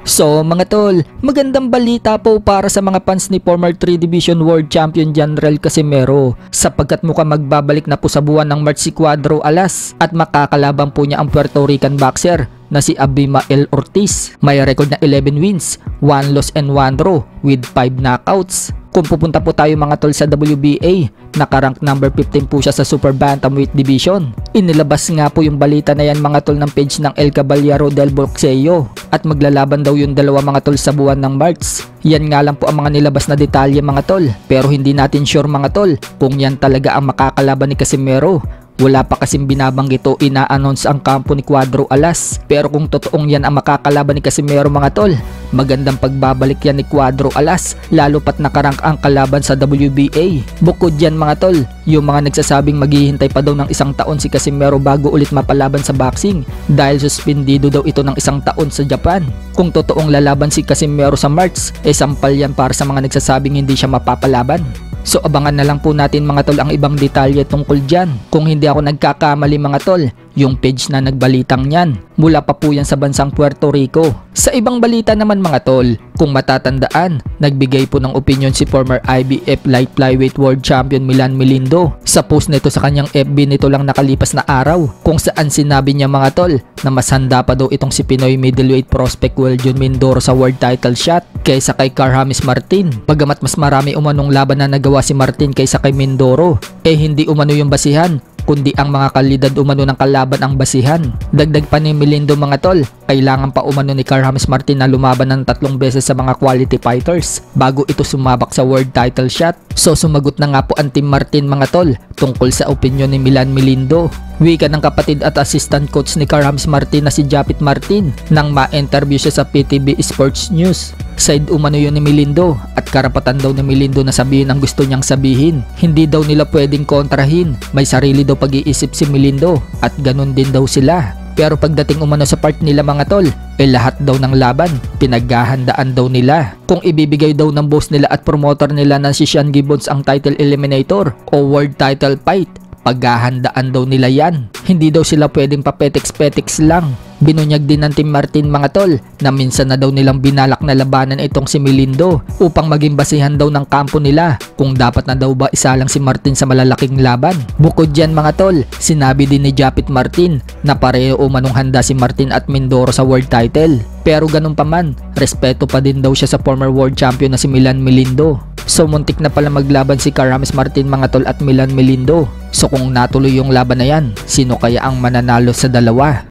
So mga tol, magandang balita po para sa mga fans ni former 3 Division World Champion Janrel Casimero sapagkat mukhang magbabalik na po sa buwan ng March si Cuadro Alas at makakalaban po niya ang Puerto Rican boxer na si Abimael Ortiz. May record na 11 wins, 1 loss and 1 draw with 5 knockouts. Kung pupunta po tayo mga tol sa WBA, nakarank number 15 po siya sa Super Bantamweight Division. Inilabas nga po yung balita na yan mga tol ng page ng El Caballero del Boxeo at maglalaban daw yung dalawa mga tol sa buwan ng March. Yan nga lang po ang mga nilabas na detalye mga tol, pero hindi natin sure mga tol kung yan talaga ang makakalaban ni Casimero. Wala pa kasing binabanggit o ina-announce ang kampo ni Cuadro Alas, pero kung totoong yan ang makakalaban ni Casimero mga tol, magandang pagbabalik yan ni Cuadro Alas lalo pat nakarank ang kalaban sa WBA. Bukod yan mga tol, yung mga nagsasabing maghihintay pa daw ng 1 taon si Casimero bago ulit mapalaban sa boxing dahil suspendido daw ito ng 1 taon sa Japan. Kung totoong lalaban si Casimero sa March, sampal yan para sa mga nagsasabing hindi siya mapapalaban. So abangan na lang po natin mga tol ang ibang detalye tungkol dyan. Kung hindi ako nagkakamali mga tol, yung page na nagbalitang yan, mula pa po yan sa bansang Puerto Rico. Sa ibang balita naman mga tol, kung matatandaan, nagbigay po ng opinion si former IBF Light Flyweight World Champion Milan Melindo sa post nito sa kanyang FB nito lang nakalipas na araw, kung saan sinabi niya mga tol na mas handa pa daw itong si Pinoy middleweight prospect Wiljon Mindoro sa world title shot kaysa kay Carl-James Martin. Bagamat mas marami umanong laban na nagawa si Martin kaysa kay Mindoro, hindi umano yung basihan, kundi ang mga kalidad umano ng kalaban ang basihan. Dagdag pa ni Melindo mga tol, kailangan pa umano ni Carl-James Martin na lumaban ng 3 beses sa mga quality fighters bago ito sumabak sa world title shot. So sumagot na nga po ang Team Martin mga tol tungkol sa opinyon ni Milan Melindo. Wika ng kapatid at assistant coach ni Carl-James Martin na si Japit Martin nang ma-interview siya sa PTV Sports News. Side umano yun ni Melindo at karapatan daw ni Melindo na sabihin ang gusto niyang sabihin. Hindi daw nila pwedeng kontrahin, may sarili daw pag-iisip si Melindo at ganun din daw sila. Pero pagdating umano sa part nila mga tol, lahat daw ng laban, pinaghahandaan daw nila. Kung ibibigay daw ng boss nila at promoter nila na si Sean Gibbons ang title eliminator o world title fight, paghahandaan daw nila yan. Hindi daw sila pwedeng papetex-petex lang. Binunyag din ng Team Martin mga tol na minsan na daw nilang binalak na labanan itong si Melindo upang maging basihan daw ng kampo nila kung dapat na daw ba isa lang si Martin sa malalaking laban. Bukod dyan mga tol, sinabi din ni Japit Martin na pareho umanong handa si Martin at Mindoro sa world title. Pero ganun pa man, respeto pa din daw siya sa former world champion na si Milan Melindo. So muntik na pala maglaban si Carl-James Martin mga tol at Milan Melindo. So kung natuloy yung laban na yan, sino kaya ang mananalo sa dalawa?